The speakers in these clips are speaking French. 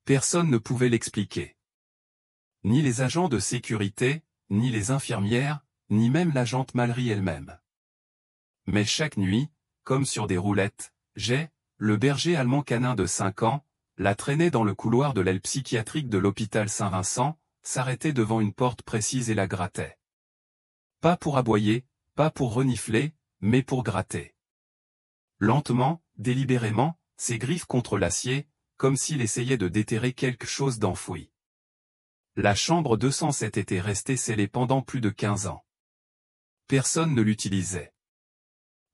Personne ne pouvait l'expliquer. Ni les agents de sécurité, ni les infirmières, ni même l'agente Mallory elle-même. Mais chaque nuit, comme sur des roulettes, Jay, le berger allemand canin de 5 ans, la traînait dans le couloir de l'aile psychiatrique de l'hôpital Saint-Vincent, s'arrêtait devant une porte précise et la grattait. Pas pour aboyer, pas pour renifler, mais pour gratter. Lentement, délibérément, ses griffes contre l'acier, comme s'il essayait de déterrer quelque chose d'enfoui. La chambre 207 était restée scellée pendant plus de 15 ans. Personne ne l'utilisait.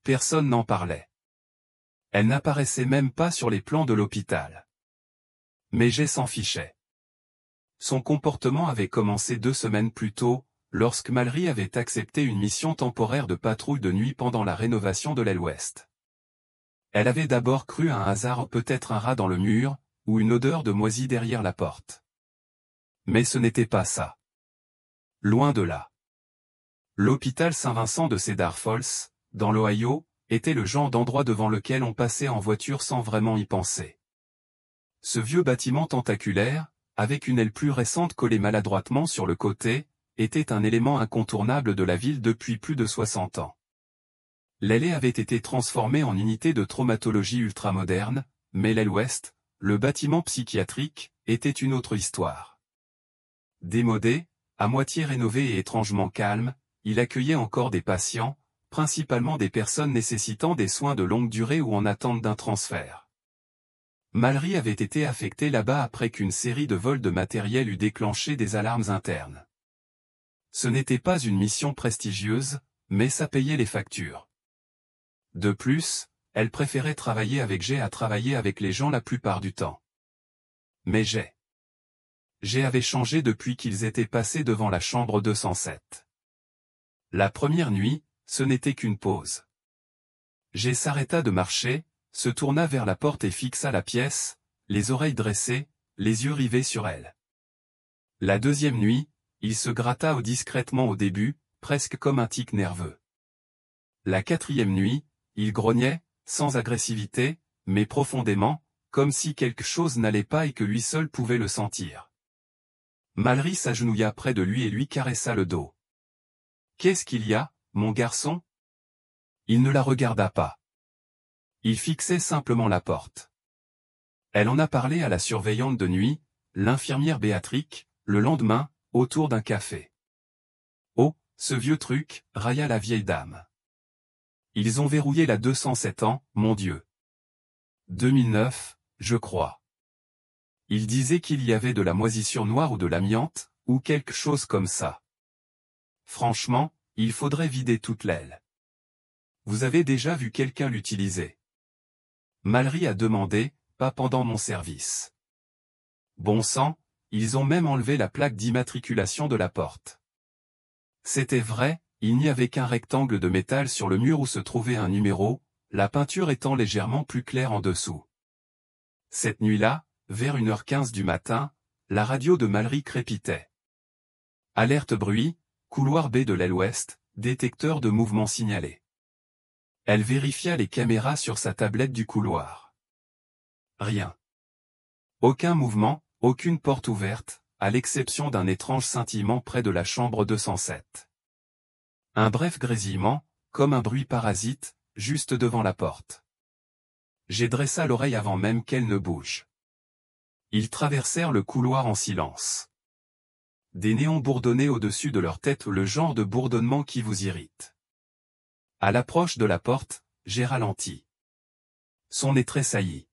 Personne n'en parlait. Elle n'apparaissait même pas sur les plans de l'hôpital. Mais Jay s'en fichait. Son comportement avait commencé 2 semaines plus tôt, lorsque Mallory avait accepté une mission temporaire de patrouille de nuit pendant la rénovation de l'aile ouest. Elle avait d'abord cru à un hasard, peut-être un rat dans le mur, ou une odeur de moisi derrière la porte. Mais ce n'était pas ça. Loin de là. L'hôpital Saint-Vincent de Cedar Falls, dans l'Ohio, était le genre d'endroit devant lequel on passait en voiture sans vraiment y penser. Ce vieux bâtiment tentaculaire, avec une aile plus récente collée maladroitement sur le côté, était un élément incontournable de la ville depuis plus de 60 ans. L'aile avait été transformée en unité de traumatologie ultramoderne, mais l'aile ouest, le bâtiment psychiatrique, était une autre histoire. Démodé, à moitié rénové et étrangement calme, il accueillait encore des patients, principalement des personnes nécessitant des soins de longue durée ou en attente d'un transfert. Mallory avait été affecté là-bas après qu'une série de vols de matériel eût déclenché des alarmes internes. Ce n'était pas une mission prestigieuse, mais ça payait les factures. De plus, elle préférait travailler avec Jay à travailler avec les gens la plupart du temps. Mais Jay avait changé depuis qu'ils étaient passés devant la chambre 207. La première nuit, ce n'était qu'une pause. Jay s'arrêta de marcher, se tourna vers la porte et fixa la pièce, les oreilles dressées, les yeux rivés sur elle. La deuxième nuit, il se gratta discrètement au début, presque comme un tic nerveux. La quatrième nuit, il grognait, sans agressivité, mais profondément, comme si quelque chose n'allait pas et que lui seul pouvait le sentir. Mallory s'agenouilla près de lui et lui caressa le dos. « Qu'est-ce qu'il y a, mon garçon ?» Il ne la regarda pas. Il fixait simplement la porte. Elle en a parlé à la surveillante de nuit, l'infirmière Béatrice, le lendemain, autour d'un café. Oh, ce vieux truc, railla la vieille dame. Ils ont verrouillé la 207 ans, mon Dieu. 2009, je crois. Il disait qu'il y avait de la moisissure noire ou de l'amiante, ou quelque chose comme ça. Franchement, il faudrait vider toute l'aile. Vous avez déjà vu quelqu'un l'utiliser? Mallory a demandé, pas pendant mon service. Bon sang, ils ont même enlevé la plaque d'immatriculation de la porte. C'était vrai, il n'y avait qu'un rectangle de métal sur le mur où se trouvait un numéro, la peinture étant légèrement plus claire en dessous. Cette nuit-là, vers 1h15 du matin, la radio de Mallory crépitait. Alerte bruit, couloir B de l'aile ouest, détecteur de mouvement signalé. Elle vérifia les caméras sur sa tablette du couloir. Rien. Aucun mouvement, aucune porte ouverte, à l'exception d'un étrange scintillement près de la chambre 207. Un bref grésillement, comme un bruit parasite, juste devant la porte. J'ai dressa l'oreille avant même qu'elle ne bouge. Ils traversèrent le couloir en silence. Des néons bourdonnaient au-dessus de leur tête, le genre de bourdonnement qui vous irrite. À l'approche de la porte, j'ai ralenti. Son nez tressaillit.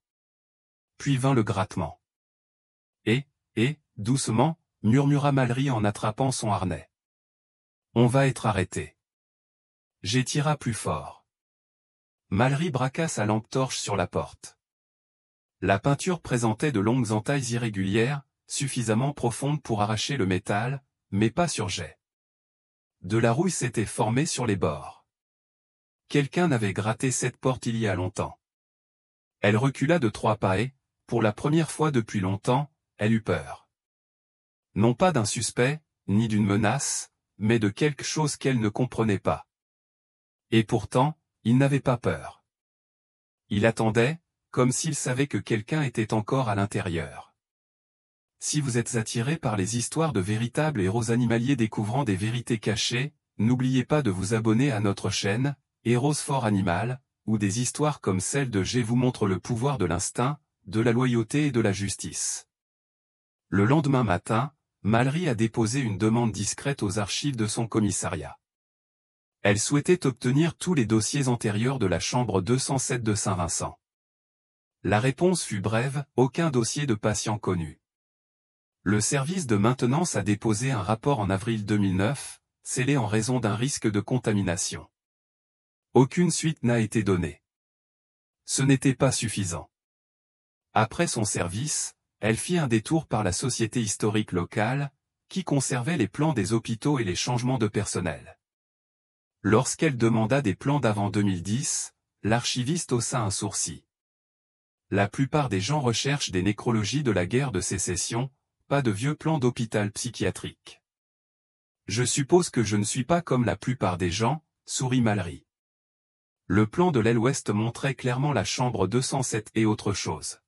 Puis vint le grattement. Et, doucement, murmura Mallory en attrapant son harnais. On va être arrêté. J'étira plus fort. Mallory braqua sa lampe torche sur la porte. La peinture présentait de longues entailles irrégulières, suffisamment profondes pour arracher le métal, mais pas sur jet. De la rouille s'était formée sur les bords. Quelqu'un avait gratté cette porte il y a longtemps. Elle recula de 3 pas et, pour la première fois depuis longtemps, elle eut peur. Non pas d'un suspect, ni d'une menace, mais de quelque chose qu'elle ne comprenait pas. Et pourtant, il n'avait pas peur. Il attendait, comme s'il savait que quelqu'un était encore à l'intérieur. si vous êtes attiré par les histoires de véritables héros animaliers découvrant des vérités cachées, n'oubliez pas de vous abonner à notre chaîne, Héros Fort Animal, où des histoires comme celle de G vous montrent le pouvoir de l'instinct, de la loyauté et de la justice. Le lendemain matin, Mallory a déposé une demande discrète aux archives de son commissariat. Elle souhaitait obtenir tous les dossiers antérieurs de la chambre 207 de Saint-Vincent. La réponse fut brève, aucun dossier de patient connu. Le service de maintenance a déposé un rapport en avril 2009, scellé en raison d'un risque de contamination. Aucune suite n'a été donnée. Ce n'était pas suffisant. Après son service, elle fit un détour par la société historique locale, qui conservait les plans des hôpitaux et les changements de personnel. Lorsqu'elle demanda des plans d'avant 2010, l'archiviste haussa un sourcil. La plupart des gens recherchent des nécrologies de la guerre de sécession, pas de vieux plans d'hôpital psychiatrique. Je suppose que je ne suis pas comme la plupart des gens, sourit Mallory. Le plan de l'aile ouest montrait clairement la chambre 207 et autre chose.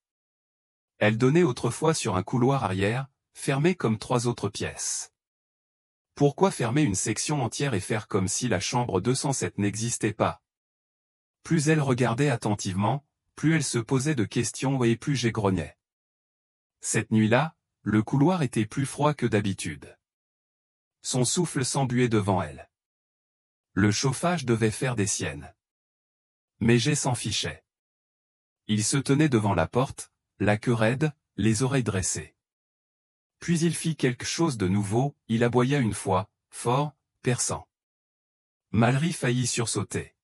Elle donnait autrefois sur un couloir arrière, fermé comme 3 autres pièces. Pourquoi fermer une section entière et faire comme si la chambre 207 n'existait pas? Plus elle regardait attentivement, plus elle se posait de questions et plus j'égrognais. Cette nuit-là, le couloir était plus froid que d'habitude. Son souffle s'embuait devant elle. Le chauffage devait faire des siennes. Mais Jay s'en fichait. Il se tenait devant la porte, la queue raide, les oreilles dressées. Puis il fit quelque chose de nouveau, il aboya une fois, fort, perçant. Mallory faillit sursauter.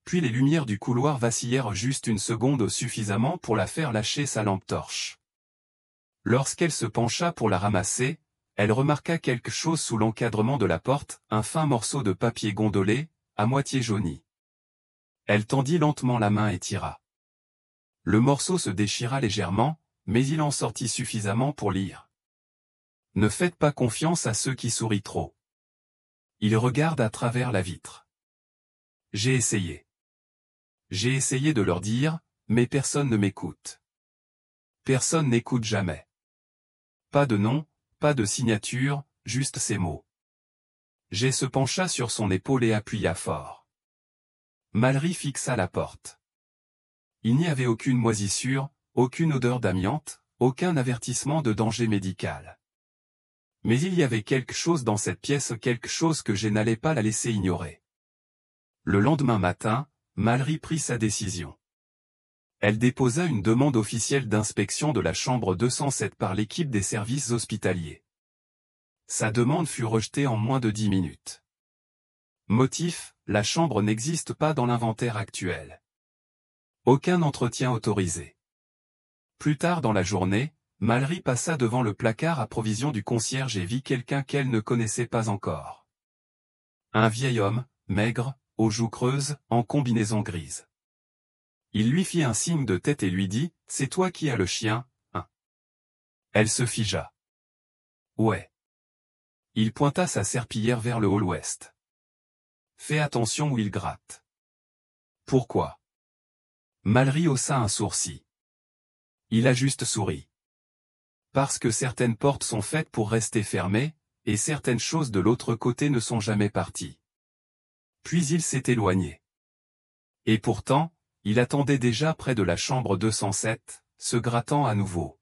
Puis les lumières du couloir vacillèrent juste une seconde suffisamment pour la faire lâcher sa lampe torche. Lorsqu'elle se pencha pour la ramasser, elle remarqua quelque chose sous l'encadrement de la porte, un fin morceau de papier gondolé, à moitié jauni. Elle tendit lentement la main et tira. Le morceau se déchira légèrement, mais il en sortit suffisamment pour lire. Ne faites pas confiance à ceux qui sourient trop. Ils regardent à travers la vitre. J'ai essayé. J'ai essayé de leur dire, mais personne ne m'écoute. Personne n'écoute jamais. Pas de nom, pas de signature, juste ces mots. Jay se pencha sur son épaule et appuya fort. Mallory fixa la porte. Il n'y avait aucune moisissure, aucune odeur d'amiante, aucun avertissement de danger médical. Mais il y avait quelque chose dans cette pièce, quelque chose que je n'allais pas la laisser ignorer. Le lendemain matin, Mallory prit sa décision. Elle déposa une demande officielle d'inspection de la chambre 207 par l'équipe des services hospitaliers. Sa demande fut rejetée en moins de 10 minutes. Motif, la chambre n'existe pas dans l'inventaire actuel. Aucun entretien autorisé. Plus tard dans la journée, Mallory passa devant le placard à provisions du concierge et vit quelqu'un qu'elle ne connaissait pas encore. Un vieil homme, maigre, aux joues creuses, en combinaison grise. Il lui fit un signe de tête et lui dit, « C'est toi qui as le chien, hein ?» Elle se figea. « Ouais. » Il pointa sa serpillière vers le hall ouest. « Fais attention où il gratte. » « Pourquoi ?» Mallory haussa un sourcil. Il a juste souri. « Parce que certaines portes sont faites pour rester fermées, et certaines choses de l'autre côté ne sont jamais parties. » Puis il s'est éloigné. Et pourtant, il attendait déjà près de la chambre 207, se grattant à nouveau.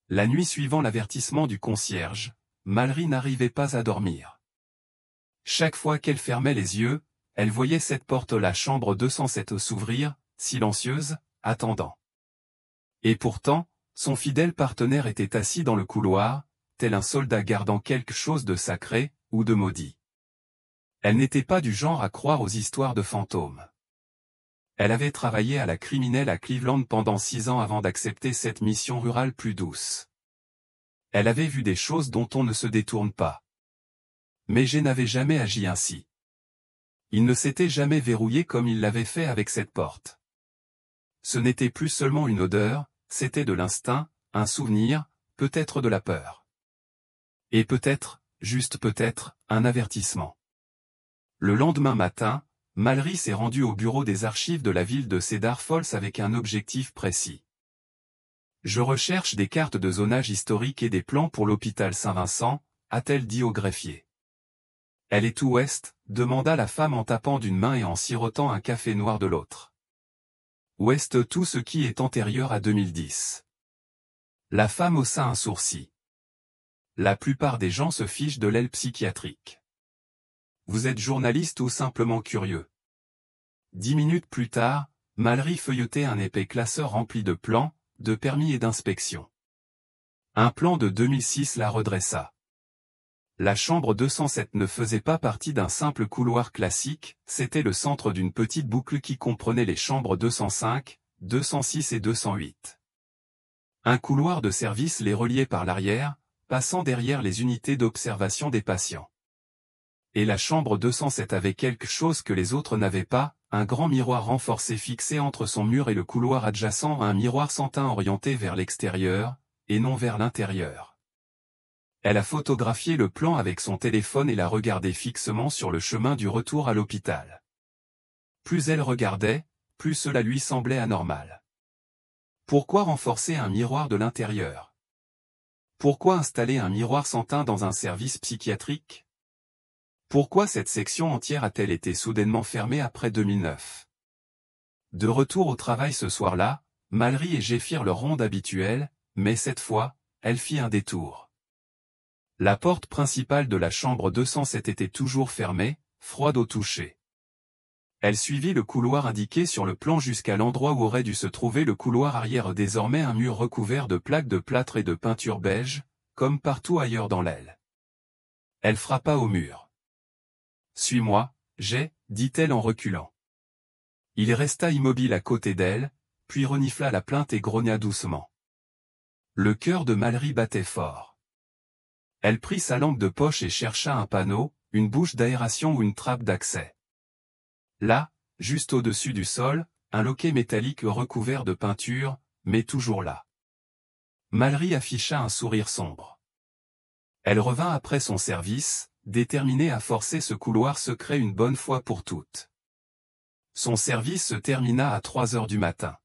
La nuit suivant l'avertissement du concierge, Mallory n'arrivait pas à dormir. Chaque fois qu'elle fermait les yeux, elle voyait cette porte, la chambre 207, s'ouvrir, silencieuse, attendant. Et pourtant, son fidèle partenaire était assis dans le couloir, tel un soldat gardant quelque chose de sacré, ou de maudit. Elle n'était pas du genre à croire aux histoires de fantômes. Elle avait travaillé à la criminelle à Cleveland pendant 6 ans avant d'accepter cette mission rurale plus douce. Elle avait vu des choses dont on ne se détourne pas. Mais Jay n'avait jamais agi ainsi. Il ne s'était jamais verrouillé comme il l'avait fait avec cette porte. Ce n'était plus seulement une odeur, c'était de l'instinct, un souvenir, peut-être de la peur. Et peut-être, juste peut-être, un avertissement. Le lendemain matin, Mallory s'est rendue au bureau des archives de la ville de Cedar Falls avec un objectif précis. Je recherche des cartes de zonage historique et des plans pour l'hôpital Saint-Vincent, a-t-elle dit au greffier. Elle est tout ouest, demanda la femme en tapant d'une main et en sirotant un café noir de l'autre. Ouest tout ce qui est antérieur à 2010. La femme haussa un sourcil. La plupart des gens se fichent de l'aile psychiatrique. Vous êtes journaliste ou simplement curieux? 10 minutes plus tard, Mallory feuilletait un épais classeur rempli de plans, de permis et d'inspection. Un plan de 2006 la redressa. La chambre 207 ne faisait pas partie d'un simple couloir classique, c'était le centre d'une petite boucle qui comprenait les chambres 205, 206 et 208. Un couloir de service les reliait par l'arrière, passant derrière les unités d'observation des patients. Et la chambre 207 avait quelque chose que les autres n'avaient pas, un grand miroir renforcé fixé entre son mur et le couloir adjacent, un miroir sans teint orienté vers l'extérieur, et non vers l'intérieur. Elle a photographié le plan avec son téléphone et l'a regardé fixement sur le chemin du retour à l'hôpital. Plus elle regardait, plus cela lui semblait anormal. Pourquoi renforcer un miroir de l'intérieur? Pourquoi installer un miroir sans teint dans un service psychiatrique? Pourquoi cette section entière a-t-elle été soudainement fermée après 2009? De retour au travail ce soir-là, Mallory et Jay firent leur ronde habituelle, mais cette fois, elle fit un détour. La porte principale de la chambre 207 était toujours fermée, froide au toucher. Elle suivit le couloir indiqué sur le plan jusqu'à l'endroit où aurait dû se trouver le couloir arrière, désormais un mur recouvert de plaques de plâtre et de peinture beige, comme partout ailleurs dans l'aile. Elle frappa au mur. « Suis-moi, Jay, dit-elle en reculant. Il resta immobile à côté d'elle, puis renifla la plainte et grogna doucement. Le cœur de Mallory battait fort. Elle prit sa lampe de poche et chercha un panneau, une bouche d'aération ou une trappe d'accès. Là, juste au-dessus du sol, un loquet métallique recouvert de peinture, mais toujours là. Mallory afficha un sourire sombre. Elle revint après son service, déterminée à forcer ce couloir secret une bonne fois pour toutes. Son service se termina à 3 heures du matin.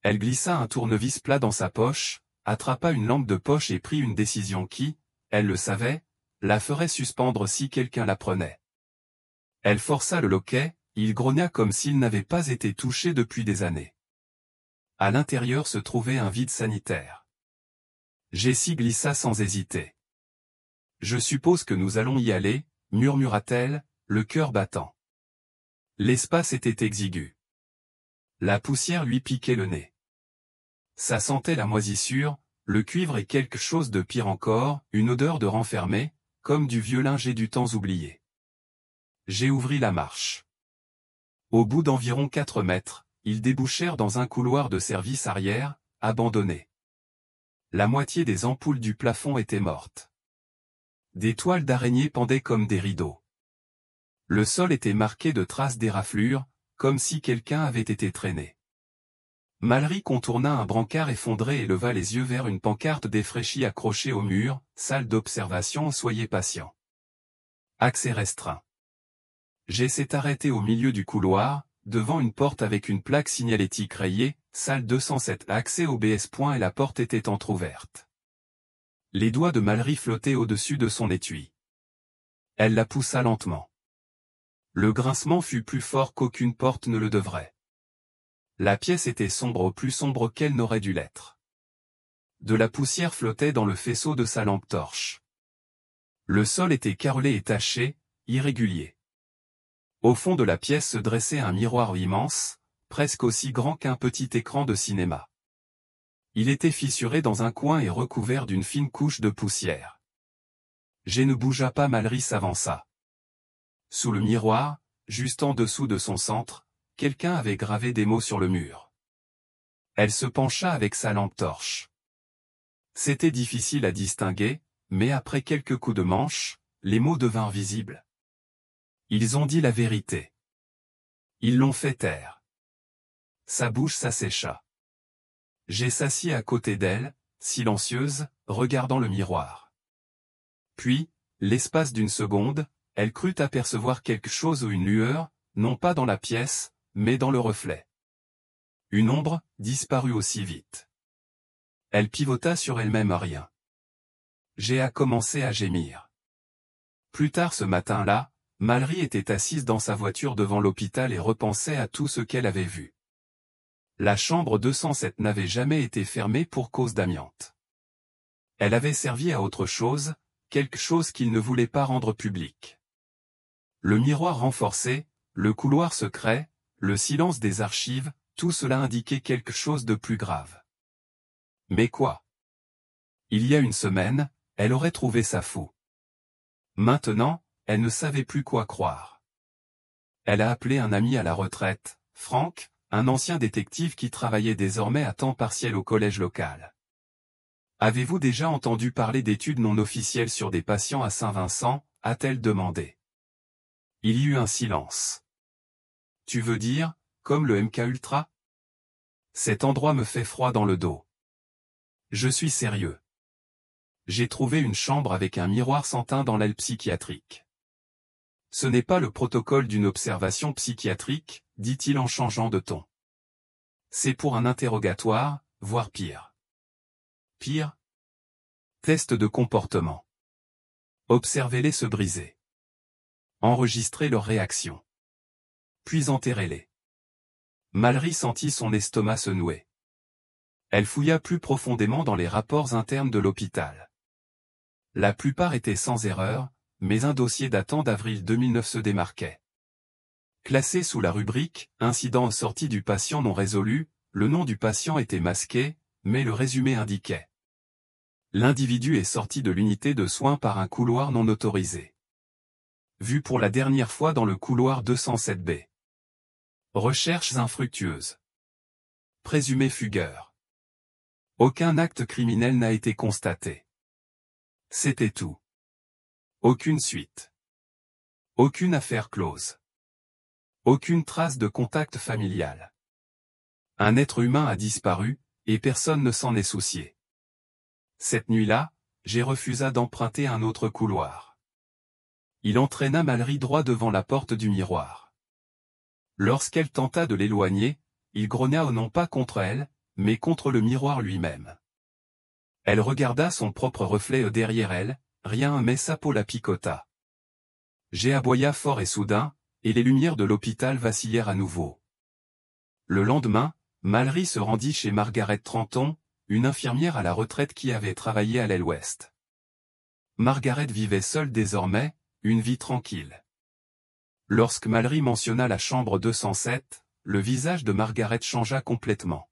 Elle glissa un tournevis plat dans sa poche, attrapa une lampe de poche et prit une décision qui, elle le savait, la ferait suspendre si quelqu'un la prenait. Elle força le loquet, il grogna comme s'il n'avait pas été touché depuis des années. À l'intérieur se trouvait un vide sanitaire. Jessie glissa sans hésiter. « Je suppose que nous allons y aller, » murmura-t-elle, le cœur battant. L'espace était exigu. La poussière lui piquait le nez. Ça sentait la moisissure, le cuivre et quelque chose de pire encore, une odeur de renfermé, comme du vieux linge et du temps oublié. J'ai ouvert la marche. Au bout d'environ 4 mètres, ils débouchèrent dans un couloir de service arrière, abandonné. La moitié des ampoules du plafond étaient mortes. Des toiles d'araignée pendaient comme des rideaux. Le sol était marqué de traces d'éraflures, comme si quelqu'un avait été traîné. Mallory contourna un brancard effondré et leva les yeux vers une pancarte défraîchie accrochée au mur, « Salle d'observation, soyez patient. Accès restreint. » Jay s'est arrêté au milieu du couloir, devant une porte avec une plaque signalétique rayée, « Salle 207, accès au BS. » et la porte était entr'ouverte. Les doigts de Mallory flottaient au-dessus de son étui. Elle la poussa lentement. Le grincement fut plus fort qu'aucune porte ne le devrait. La pièce était sombre, au plus sombre qu'elle n'aurait dû l'être. De la poussière flottait dans le faisceau de sa lampe torche. Le sol était carrelé et taché, irrégulier. Au fond de la pièce se dressait un miroir immense, presque aussi grand qu'un petit écran de cinéma. Il était fissuré dans un coin et recouvert d'une fine couche de poussière. Jay ne bougea pas. Mallory s'avança. Sous le miroir, juste en dessous de son centre, quelqu'un avait gravé des mots sur le mur. Elle se pencha avec sa lampe torche. C'était difficile à distinguer, mais après quelques coups de manche, les mots devinrent visibles. Ils ont dit la vérité. Ils l'ont fait taire. Sa bouche s'assécha. Jay s'assit à côté d'elle, silencieuse, regardant le miroir. Puis, l'espace d'une seconde, elle crut apercevoir quelque chose ou une lueur, non pas dans la pièce, mais dans le reflet. Une ombre, disparut aussi vite. Elle pivota sur elle-même rien. J'ai commencé à gémir. Plus tard ce matin-là, Mallory était assise dans sa voiture devant l'hôpital et repensait à tout ce qu'elle avait vu. La chambre 207 n'avait jamais été fermée pour cause d'amiante. Elle avait servi à autre chose, quelque chose qu'il ne voulait pas rendre public. Le miroir renforcé, le couloir secret, le silence des archives, tout cela indiquait quelque chose de plus grave. Mais quoi? Il y a une semaine, elle aurait trouvé ça fou. Maintenant, elle ne savait plus quoi croire. Elle a appelé un ami à la retraite, Frank, un ancien détective qui travaillait désormais à temps partiel au collège local. Avez-vous déjà entendu parler d'études non officielles sur des patients à Saint-Vincent, a-t-elle demandé. Il y eut un silence. Tu veux dire, comme le MK-Ultra? Cet endroit me fait froid dans le dos. Je suis sérieux. J'ai trouvé une chambre avec un miroir sans teint dans l'aile psychiatrique. Ce n'est pas le protocole d'une observation psychiatrique, dit-il en changeant de ton. C'est pour un interrogatoire, voire pire. Pire? Test de comportement. Observez-les se briser. Enregistrez leurs réactions. Puis enterrez-les. Mallory sentit son estomac se nouer. Elle fouilla plus profondément dans les rapports internes de l'hôpital. La plupart étaient sans erreur, mais un dossier datant d'avril 2009 se démarquait. Classé sous la rubrique « Incident sorti du patient non résolu », le nom du patient était masqué, mais le résumé indiquait. L'individu est sorti de l'unité de soins par un couloir non autorisé. Vu pour la dernière fois dans le couloir 207B. Recherches infructueuses. Présumé fugueur. Aucun acte criminel n'a été constaté. C'était tout. Aucune suite. Aucune affaire close. Aucune trace de contact familial. Un être humain a disparu, et personne ne s'en est soucié. Cette nuit-là, j'ai refusé d'emprunter un autre couloir. Il entraîna Mallory droit devant la porte du miroir. Lorsqu'elle tenta de l'éloigner, il grogna non pas contre elle, mais contre le miroir lui-même. Elle regarda son propre reflet derrière elle, rien mais sa peau la picota. J'ai aboya fort et soudain, et les lumières de l'hôpital vacillèrent à nouveau. Le lendemain, Mallory se rendit chez Margaret Trenton, une infirmière à la retraite qui avait travaillé à l'aile ouest. Margaret vivait seule désormais, une vie tranquille. Lorsque Mallory mentionna la chambre 207, le visage de Margaret changea complètement.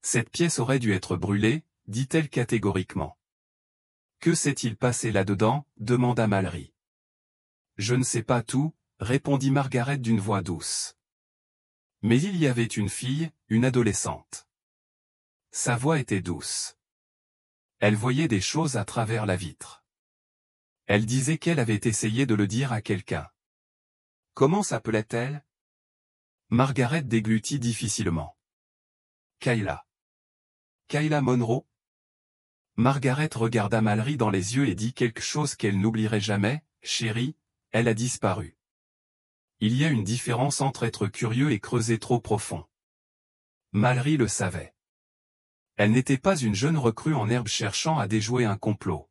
Cette pièce aurait dû être brûlée, dit-elle catégoriquement. Que s'est-il passé là-dedans, demanda Mallory. Je ne sais pas tout, répondit Margaret d'une voix douce. Mais il y avait une fille, une adolescente. Sa voix était douce. Elle voyait des choses à travers la vitre. Elle disait qu'elle avait essayé de le dire à quelqu'un. Comment s'appelait-elle? Margaret déglutit difficilement. Kayla. Kayla Monroe? Margaret regarda Mallory dans les yeux et dit quelque chose qu'elle n'oublierait jamais. Chérie, elle a disparu. Il y a une différence entre être curieux et creuser trop profond. Mallory le savait. Elle n'était pas une jeune recrue en herbe cherchant à déjouer un complot.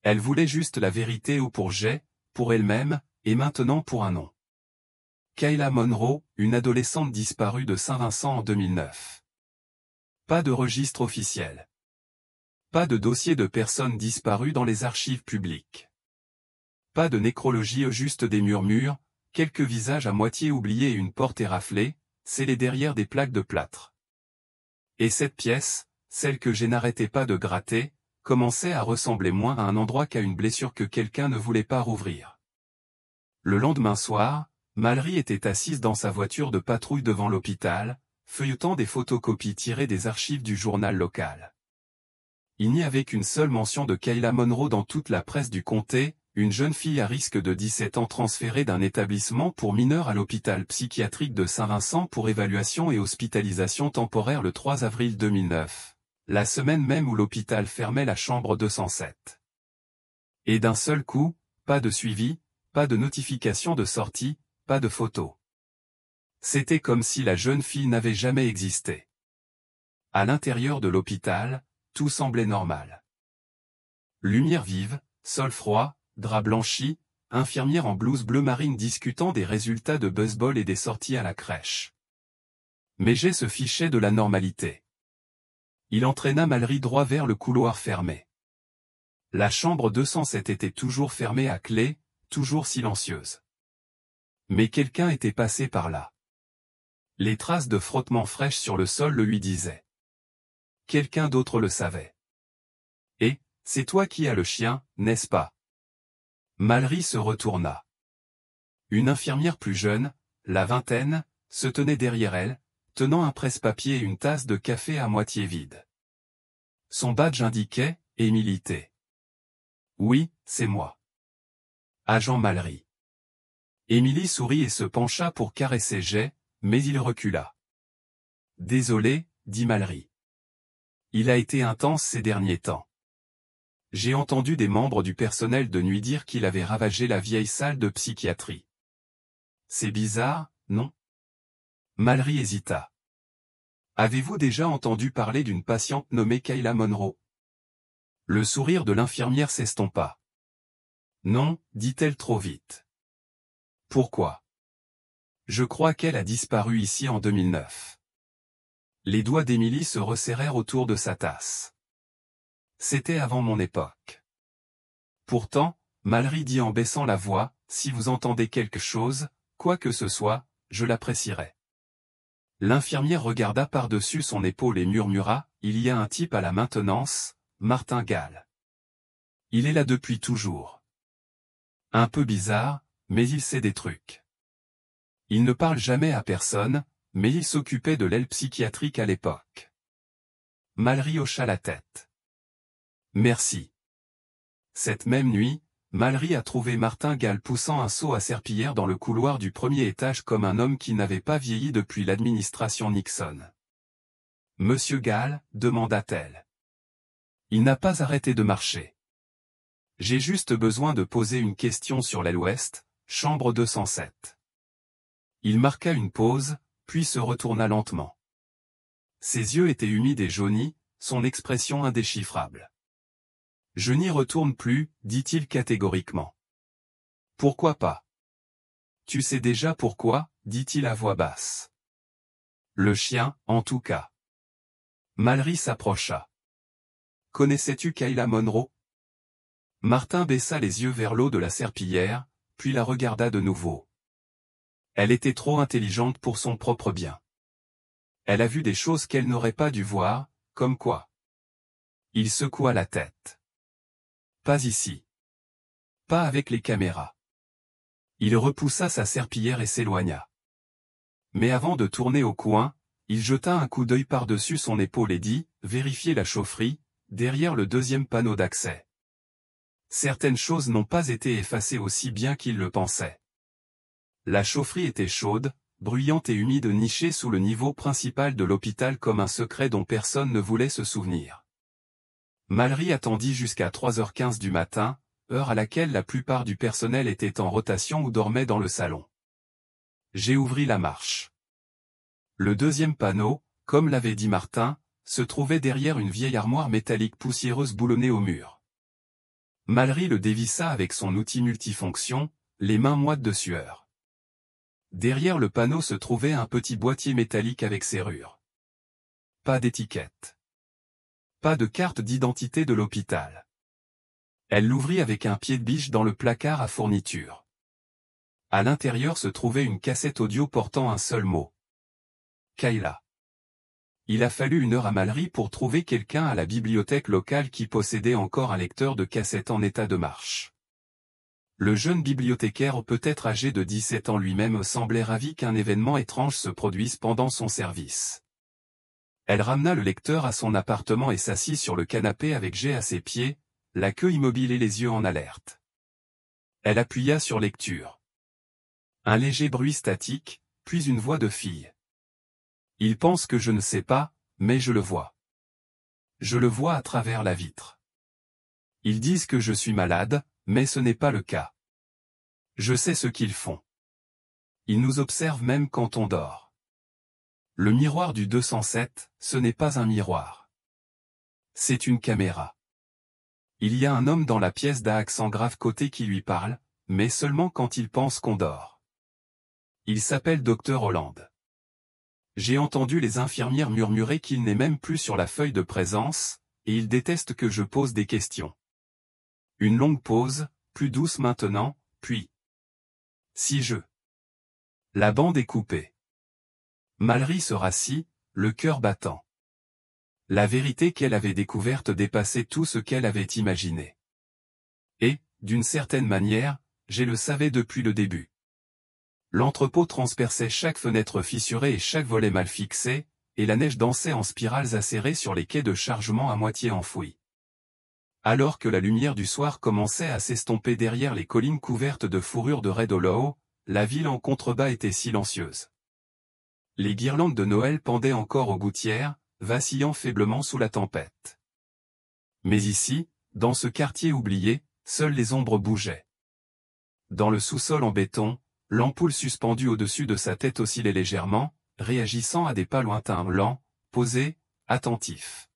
Elle voulait juste la vérité ou pour Jay, pour elle-même, et maintenant pour un nom. Kayla Monroe, une adolescente disparue de Saint-Vincent en 2009. Pas de registre officiel. Pas de dossier de personnes disparues dans les archives publiques. Pas de nécrologie, juste des murmures, quelques visages à moitié oubliés et une porte éraflée, scellée derrière des plaques de plâtre. Et cette pièce, celle que je n'arrêtais pas de gratter, commençait à ressembler moins à un endroit qu'à une blessure que quelqu'un ne voulait pas rouvrir. Le lendemain soir, Mallory était assise dans sa voiture de patrouille devant l'hôpital, feuilletant des photocopies tirées des archives du journal local. Il n'y avait qu'une seule mention de Kayla Monroe dans toute la presse du comté, une jeune fille à risque de 17 ans transférée d'un établissement pour mineurs à l'hôpital psychiatrique de Saint-Vincent pour évaluation et hospitalisation temporaire le 3 avril 2009, la semaine même où l'hôpital fermait la chambre 207. Et d'un seul coup, pas de suivi, pas de notification de sortie, pas de photo. C'était comme si la jeune fille n'avait jamais existé. À l'intérieur de l'hôpital, tout semblait normal. Lumière vive, sol froid, drap blanchi, infirmière en blouse bleu marine discutant des résultats de baseball et des sorties à la crèche. Mais Jay se fichait de la normalité. Il entraîna Mallory droit vers le couloir fermé. La chambre 207 était toujours fermée à clé, toujours silencieuse. Mais quelqu'un était passé par là. Les traces de frottement fraîches sur le sol le lui disaient. Quelqu'un d'autre le savait. Et, c'est toi qui as le chien, n'est-ce pas? Mallory se retourna. Une infirmière plus jeune, la vingtaine, se tenait derrière elle, tenant un presse-papier et une tasse de café à moitié vide. Son badge indiquait « Emily T. » Oui, c'est moi. Agent Mallory. Emily sourit et se pencha pour caresser Jay, mais il recula. Désolé, dit Mallory. Il a été intense ces derniers temps. J'ai entendu des membres du personnel de nuit dire qu'il avait ravagé la vieille salle de psychiatrie. C'est bizarre, non? Mallory hésita. Avez-vous déjà entendu parler d'une patiente nommée Kayla Monroe? Le sourire de l'infirmière s'estompa. Non, dit-elle trop vite. Pourquoi? Je crois qu'elle a disparu ici en 2009. Les doigts d'Emily se resserrèrent autour de sa tasse. C'était avant mon époque. Pourtant, Mallory dit en baissant la voix, si vous entendez quelque chose, quoi que ce soit, je l'apprécierais. L'infirmière regarda par-dessus son épaule et murmura, il y a un type à la maintenance, Martin Gall. Il est là depuis toujours. Un peu bizarre, mais il sait des trucs. Il ne parle jamais à personne, mais il s'occupait de l'aile psychiatrique à l'époque. Mallory hocha la tête. Merci. Cette même nuit, Mallory a trouvé Martin Gall poussant un seau à serpillière dans le couloir du premier étage comme un homme qui n'avait pas vieilli depuis l'administration Nixon. Monsieur Gall, demanda-t-elle. Il n'a pas arrêté de marcher. J'ai juste besoin de poser une question sur l'aile ouest, chambre 207. Il marqua une pause, puis se retourna lentement. Ses yeux étaient humides et jaunis, son expression indéchiffrable. Je n'y retourne plus, dit-il catégoriquement. Pourquoi pas? Tu sais déjà pourquoi, dit-il à voix basse. Le chien, en tout cas. Mallory s'approcha. Connaissais-tu Kayla Monroe? Martin baissa les yeux vers l'eau de la serpillière, puis la regarda de nouveau. Elle était trop intelligente pour son propre bien. Elle a vu des choses qu'elle n'aurait pas dû voir, comme quoi? Il secoua la tête. Pas ici. Pas avec les caméras. Il repoussa sa serpillière et s'éloigna. Mais avant de tourner au coin, il jeta un coup d'œil par-dessus son épaule et dit, vérifiez la chaufferie, derrière le deuxième panneau d'accès. Certaines choses n'ont pas été effacées aussi bien qu'il le pensait. La chaufferie était chaude, bruyante et humide nichée sous le niveau principal de l'hôpital comme un secret dont personne ne voulait se souvenir. Mallory attendit jusqu'à 3h15 du matin, heure à laquelle la plupart du personnel était en rotation ou dormait dans le salon. J'ai ouvert la marche. Le deuxième panneau, comme l'avait dit Martin, se trouvait derrière une vieille armoire métallique poussiéreuse boulonnée au mur. Mallory le dévissa avec son outil multifonction, les mains moites de sueur. Derrière le panneau se trouvait un petit boîtier métallique avec serrure. Pas d'étiquette. Pas de carte d'identité de l'hôpital. Elle l'ouvrit avec un pied de biche dans le placard à fourniture. À l'intérieur se trouvait une cassette audio portant un seul mot. Kayla. Il a fallu 1 heure à Mallory pour trouver quelqu'un à la bibliothèque locale qui possédait encore un lecteur de cassette en état de marche. Le jeune bibliothécaire peut-être âgé de 17 ans lui-même semblait ravi qu'un événement étrange se produise pendant son service. Elle ramena le lecteur à son appartement et s'assit sur le canapé avec Jay à ses pieds, la queue immobile et les yeux en alerte. Elle appuya sur lecture. Un léger bruit statique, puis une voix de fille. Il pense que je ne sais pas, mais je le vois. Je le vois à travers la vitre. Ils disent que je suis malade, mais ce n'est pas le cas. Je sais ce qu'ils font. Ils nous observent même quand on dort. Le miroir du 207, ce n'est pas un miroir. C'est une caméra. Il y a un homme dans la pièce d'un accent grave côté qui lui parle, mais seulement quand il pense qu'on dort. Il s'appelle Dr Holland. J'ai entendu les infirmières murmurer qu'il n'est même plus sur la feuille de présence, et il déteste que je pose des questions. Une longue pause, plus douce maintenant, puis... Si je... La bande est coupée. Mallory se rassit, le cœur battant. La vérité qu'elle avait découverte dépassait tout ce qu'elle avait imaginé. Et, d'une certaine manière, je le savais depuis le début. L'entrepôt transperçait chaque fenêtre fissurée et chaque volet mal fixé, et la neige dansait en spirales acérées sur les quais de chargement à moitié enfouis. Alors que la lumière du soir commençait à s'estomper derrière les collines couvertes de fourrure de Red Hollow, la ville en contrebas était silencieuse. Les guirlandes de Noël pendaient encore aux gouttières, vacillant faiblement sous la tempête. Mais ici, dans ce quartier oublié, seules les ombres bougeaient. Dans le sous-sol en béton, l'ampoule suspendue au-dessus de sa tête oscillait légèrement, réagissant à des pas lointains lents, posés, attentifs.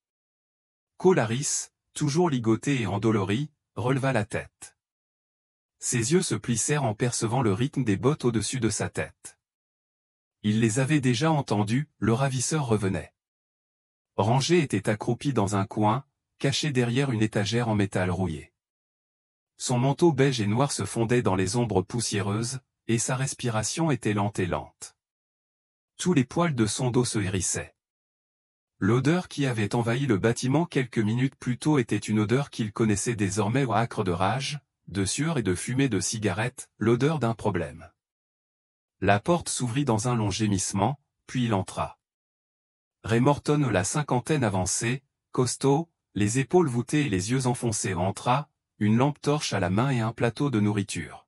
Cole Harris, toujours ligoté et endolori, releva la tête. Ses yeux se plissèrent en percevant le rythme des bottes au-dessus de sa tête. Il les avait déjà entendus, le ravisseur revenait. Rangé était accroupi dans un coin, caché derrière une étagère en métal rouillé. Son manteau beige et noir se fondait dans les ombres poussiéreuses, et sa respiration était lente et lente. Tous les poils de son dos se hérissaient. L'odeur qui avait envahi le bâtiment quelques minutes plus tôt était une odeur qu'il connaissait désormais au âcre de rage, de sueur et de fumée de cigarette, l'odeur d'un problème. La porte s'ouvrit dans un long gémissement, puis il entra. Ray Morton, la cinquantaine avancée, costaud, les épaules voûtées et les yeux enfoncés entra, une lampe torche à la main et un plateau de nourriture.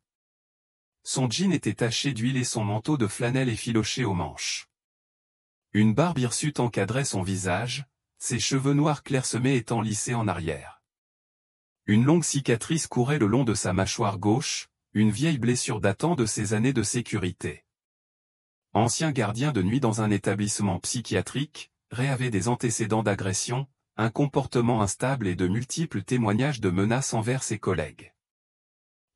Son jean était taché d'huile et son manteau de flanelle effiloché aux manches. Une barbe hirsute encadrait son visage, ses cheveux noirs clairsemés étant lissés en arrière. Une longue cicatrice courait le long de sa mâchoire gauche, une vieille blessure datant de ses années de sécurité. Ancien gardien de nuit dans un établissement psychiatrique, Ray avait des antécédents d'agression, un comportement instable et de multiples témoignages de menaces envers ses collègues.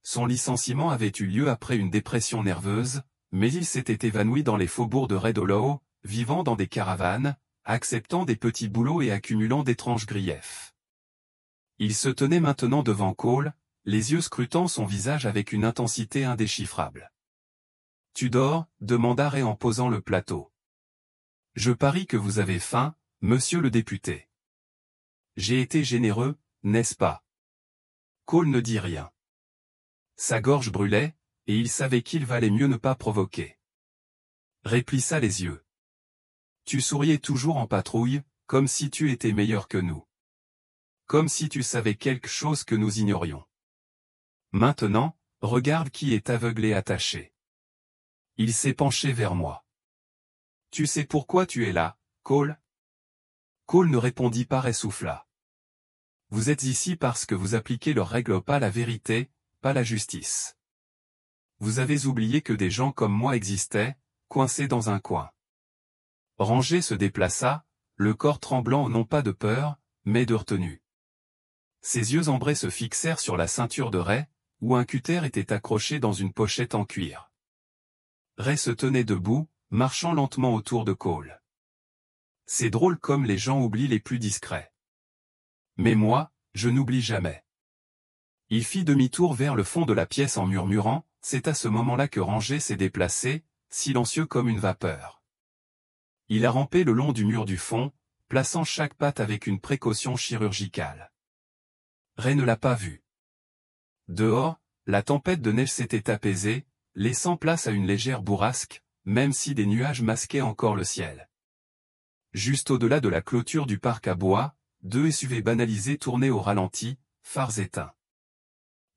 Son licenciement avait eu lieu après une dépression nerveuse, mais il s'était évanoui dans les faubourgs de Red Hollow, vivant dans des caravanes, acceptant des petits boulots et accumulant d'étranges griefs. Il se tenait maintenant devant Cole, les yeux scrutant son visage avec une intensité indéchiffrable. « Tu dors ?» demanda Ray en posant le plateau. « Je parie que vous avez faim, monsieur le député. » J'ai été généreux, n'est-ce pas? Cole ne dit rien. Sa gorge brûlait, et il savait qu'il valait mieux ne pas provoquer. Ray plissa les yeux. Tu souriais toujours en patrouille, comme si tu étais meilleur que nous. Comme si tu savais quelque chose que nous ignorions. Maintenant, regarde qui est aveugle et attaché. Il s'est penché vers moi. Tu sais pourquoi tu es là, Cole? Cole ne répondit pas et souffla. Vous êtes ici parce que vous appliquez leurs règles, pas la vérité, pas la justice. Vous avez oublié que des gens comme moi existaient, coincés dans un coin. Ranger se déplaça, le corps tremblant non pas de peur, mais de retenue. Ses yeux ambrés se fixèrent sur la ceinture de Ray, où un cutter était accroché dans une pochette en cuir. Ray se tenait debout, marchant lentement autour de Cole. C'est drôle comme les gens oublient les plus discrets. Mais moi, je n'oublie jamais. Il fit demi-tour vers le fond de la pièce en murmurant, c'est à ce moment-là que Ranger s'est déplacé, silencieux comme une vapeur. Il a rampé le long du mur du fond, plaçant chaque patte avec une précaution chirurgicale. Ray ne l'a pas vu. Dehors, la tempête de neige s'était apaisée, laissant place à une légère bourrasque, même si des nuages masquaient encore le ciel. Juste au-delà de la clôture du parc à bois, deux SUV banalisés tournaient au ralenti, phares éteints.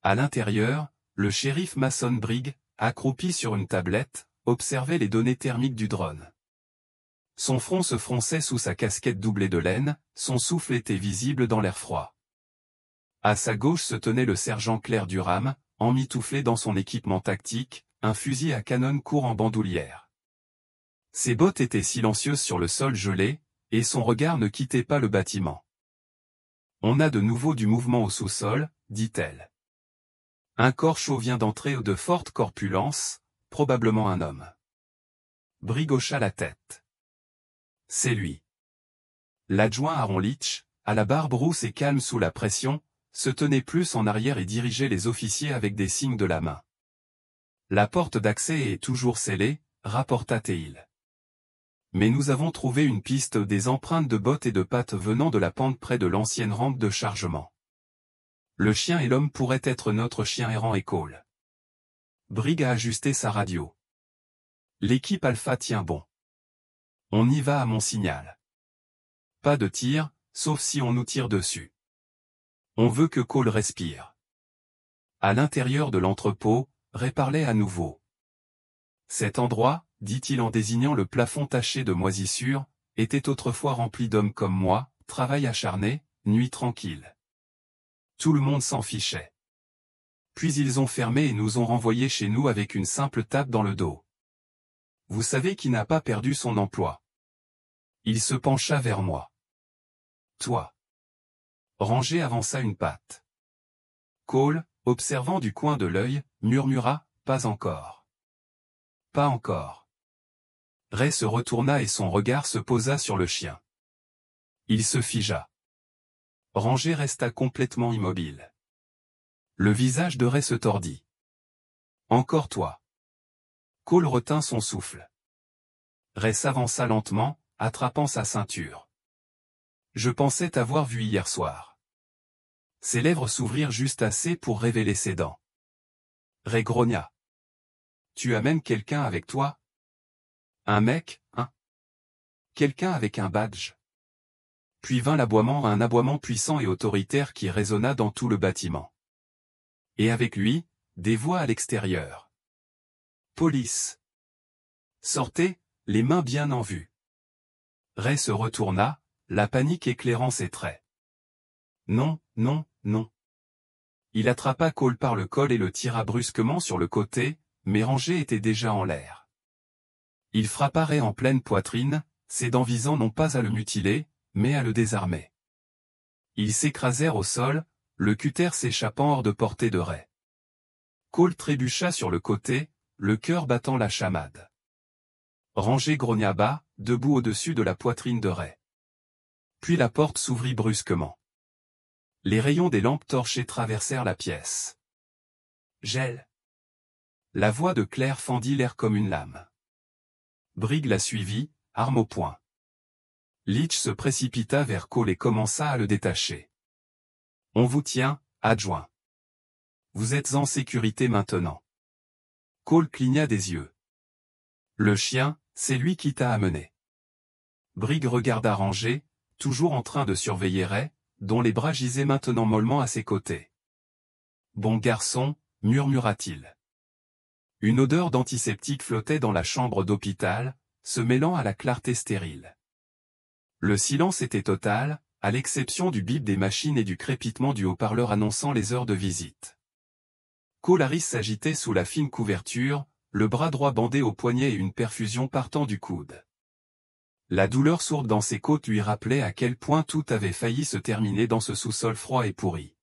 À l'intérieur, le shérif Mason Brigg, accroupi sur une tablette, observait les données thermiques du drone. Son front se fronçait sous sa casquette doublée de laine, son souffle était visible dans l'air froid. À sa gauche se tenait le sergent Claire Durham, emmitouflé dans son équipement tactique, un fusil à canon court en bandoulière. Ses bottes étaient silencieuses sur le sol gelé, et son regard ne quittait pas le bâtiment. On a de nouveau du mouvement au sous-sol, dit-elle. Un corps chaud vient d'entrer de forte corpulence, probablement un homme. Briggs hocha la tête. C'est lui. L'adjoint Aaron Leach, à la barbe rousse et calme sous la pression, se tenait plus en arrière et dirigeait les officiers avec des signes de la main. La porte d'accès est toujours scellée, rapporta Teil. Mais nous avons trouvé une piste des empreintes de bottes et de pattes venant de la pente près de l'ancienne rampe de chargement. Le chien et l'homme pourraient être notre chien errant et Cole. Briggs a ajusté sa radio. L'équipe Alpha tient bon. On y va à mon signal. Pas de tir, sauf si on nous tire dessus. On veut que Cole respire. À l'intérieur de l'entrepôt, Ray parlait à nouveau. Cet endroit, dit-il en désignant le plafond taché de moisissures, était autrefois rempli d'hommes comme moi, travail acharné, nuit tranquille. Tout le monde s'en fichait. Puis ils ont fermé et nous ont renvoyés chez nous avec une simple tape dans le dos. Vous savez qui n'a pas perdu son emploi? Il se pencha vers moi. Toi. Ranger avança une patte. Cole, observant du coin de l'œil, murmura, pas encore. Pas encore. Ray se retourna et son regard se posa sur le chien. Il se figea. Ranger resta complètement immobile. Le visage de Ray se tordit. Encore toi. Cole retint son souffle. Ray s'avança lentement, attrapant sa ceinture. Je pensais t'avoir vu hier soir. Ses lèvres s'ouvrirent juste assez pour révéler ses dents. Ray grogna. Tu amènes quelqu'un avec toi? Un mec, hein? Quelqu'un avec un badge. Puis vint l'aboiement, un aboiement puissant et autoritaire qui résonna dans tout le bâtiment. Et avec lui, des voix à l'extérieur. Police. Sortez, les mains bien en vue. Ray se retourna, la panique éclairant ses traits. Non, non, non. Il attrapa Cole par le col et le tira brusquement sur le côté, mais Ranger était déjà en l'air. Il frappa Ray en pleine poitrine, ses dents visant non pas à le mutiler, mais à le désarmer. Ils s'écrasèrent au sol, le cutter s'échappant hors de portée de Ray. Cole trébucha sur le côté, le cœur battant la chamade. Ranger grogna bas, debout au-dessus de la poitrine de Ray. Puis la porte s'ouvrit brusquement. Les rayons des lampes torchées traversèrent la pièce. Gel. La voix de Claire fendit l'air comme une lame. Briggs la suivit, arme au poing. Leach se précipita vers Cole et commença à le détacher. On vous tient, adjoint. Vous êtes en sécurité maintenant. Cole cligna des yeux. Le chien, c'est lui qui t'a amené. Briggs regarda Ranger, toujours en train de surveiller Ray, dont les bras gisaient maintenant mollement à ses côtés. Bon garçon, murmura-t-il. Une odeur d'antiseptique flottait dans la chambre d'hôpital, se mêlant à la clarté stérile. Le silence était total, à l'exception du bip des machines et du crépitement du haut-parleur annonçant les heures de visite. Cole Harris s'agitait sous la fine couverture, le bras droit bandé au poignet et une perfusion partant du coude. La douleur sourde dans ses côtes lui rappelait à quel point tout avait failli se terminer dans ce sous-sol froid et pourri.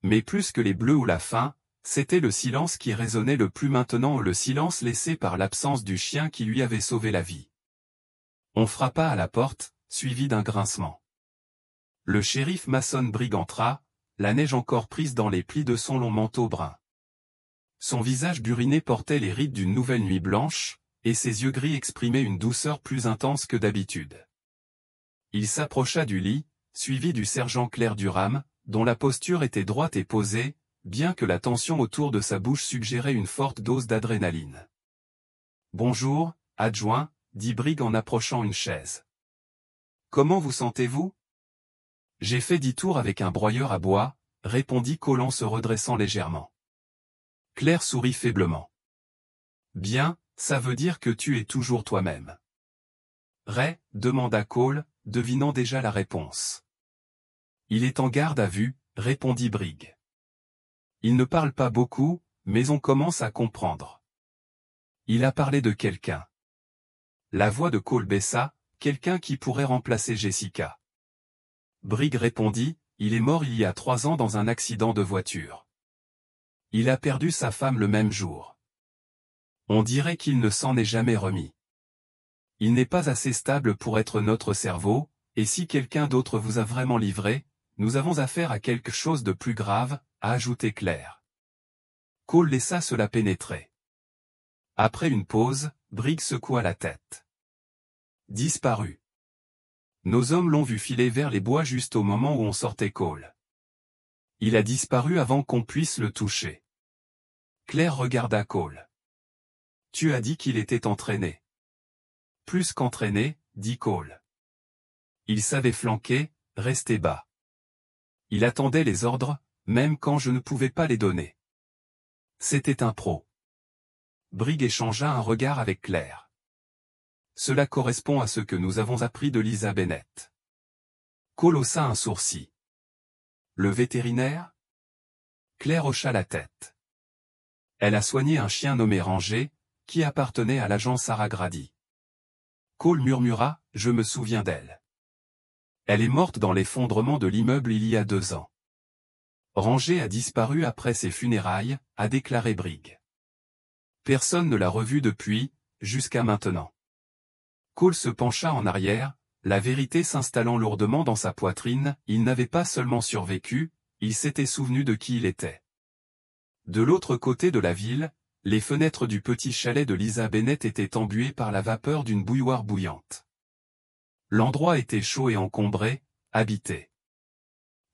Mais plus que les bleus ou la faim, c'était le silence qui résonnait le plus maintenant, le silence laissé par l'absence du chien qui lui avait sauvé la vie. On frappa à la porte, suivi d'un grincement. Le shérif Mason Briggs entra, la neige encore prise dans les plis de son long manteau brun. Son visage buriné portait les rides d'une nouvelle nuit blanche, et ses yeux gris exprimaient une douceur plus intense que d'habitude. Il s'approcha du lit, suivi du sergent Claire Durham, dont la posture était droite et posée, bien que la tension autour de sa bouche suggérait une forte dose d'adrénaline. « Bonjour, adjoint, » dit Briggs en approchant une chaise. « Comment vous sentez-vous ? » « J'ai fait 10 tours avec un broyeur à bois, » répondit Cole en se redressant légèrement. Claire sourit faiblement. « Bien, ça veut dire que tu es toujours toi-même. »« Ray » demanda Cole, devinant déjà la réponse. « Il est en garde à vue, » répondit Briggs. « Il ne parle pas beaucoup, mais on commence à comprendre. » Il a parlé de quelqu'un. La voix de Cole baissa, quelqu'un qui pourrait remplacer Jessica. Briggs répondit, il est mort il y a 3 ans dans un accident de voiture. Il a perdu sa femme le même jour. On dirait qu'il ne s'en est jamais remis. Il n'est pas assez stable pour être notre cerveau, et si quelqu'un d'autre vous a vraiment livré, nous avons affaire à quelque chose de plus grave, a ajouté Claire. Cole laissa cela pénétrer. Après une pause, Briggs secoua la tête. Disparu. Nos hommes l'ont vu filer vers les bois juste au moment où on sortait Cole. Il a disparu avant qu'on puisse le toucher. Claire regarda Cole. Tu as dit qu'il était entraîné. Plus qu'entraîné, dit Cole. Il savait flanquer, rester bas. Il attendait les ordres, même quand je ne pouvais pas les donner. C'était un pro. Briggs échangea un regard avec Claire. Cela correspond à ce que nous avons appris de Lisa Bennett. Cole haussa un sourcil. Le vétérinaire? Claire hocha la tête. Elle a soigné un chien nommé Ranger, qui appartenait à l'agent Sarah Grady. Cole murmura, je me souviens d'elle. Elle est morte dans l'effondrement de l'immeuble il y a 2 ans. Ranger a disparu après ses funérailles, a déclaré Briggs. Personne ne l'a revue depuis, jusqu'à maintenant. Cole se pencha en arrière, la vérité s'installant lourdement dans sa poitrine, il n'avait pas seulement survécu, il s'était souvenu de qui il était. De l'autre côté de la ville, les fenêtres du petit chalet de Lisa Bennett étaient embuées par la vapeur d'une bouilloire bouillante. L'endroit était chaud et encombré, habité.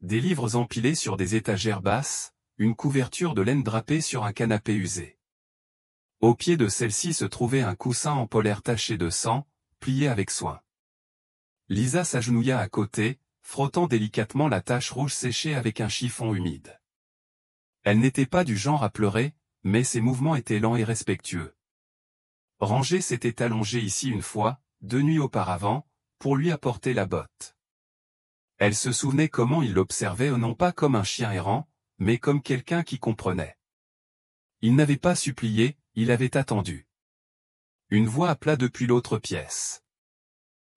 Des livres empilés sur des étagères basses, une couverture de laine drapée sur un canapé usé. Au pied de celle-ci se trouvait un coussin en polaire taché de sang, plié avec soin. Lisa s'agenouilla à côté, frottant délicatement la tache rouge séchée avec un chiffon humide. Elle n'était pas du genre à pleurer, mais ses mouvements étaient lents et respectueux. Ranger s'était allongé ici une fois, 2 nuits auparavant, pour lui apporter la botte. Elle se souvenait comment il l'observait non pas comme un chien errant, mais comme quelqu'un qui comprenait. Il n'avait pas supplié, il avait attendu. Une voix appela depuis l'autre pièce.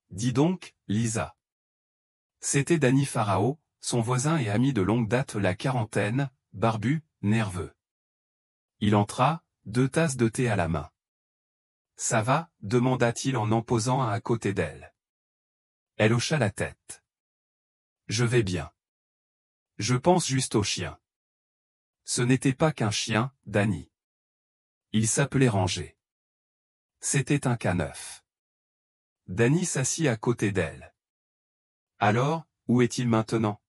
Dis donc, Lisa. C'était Danny Farao, son voisin et ami de longue date, la quarantaine, barbu, nerveux. Il entra, 2 tasses de thé à la main. Ça va, demanda-t-il en posant un à côté d'elle. Elle hocha la tête. Je vais bien. Je pense juste au chien. Ce n'était pas qu'un chien, Danny. Il s'appelait Ranger. C'était un K9. Danny s'assit à côté d'elle. Alors, où est-il maintenant?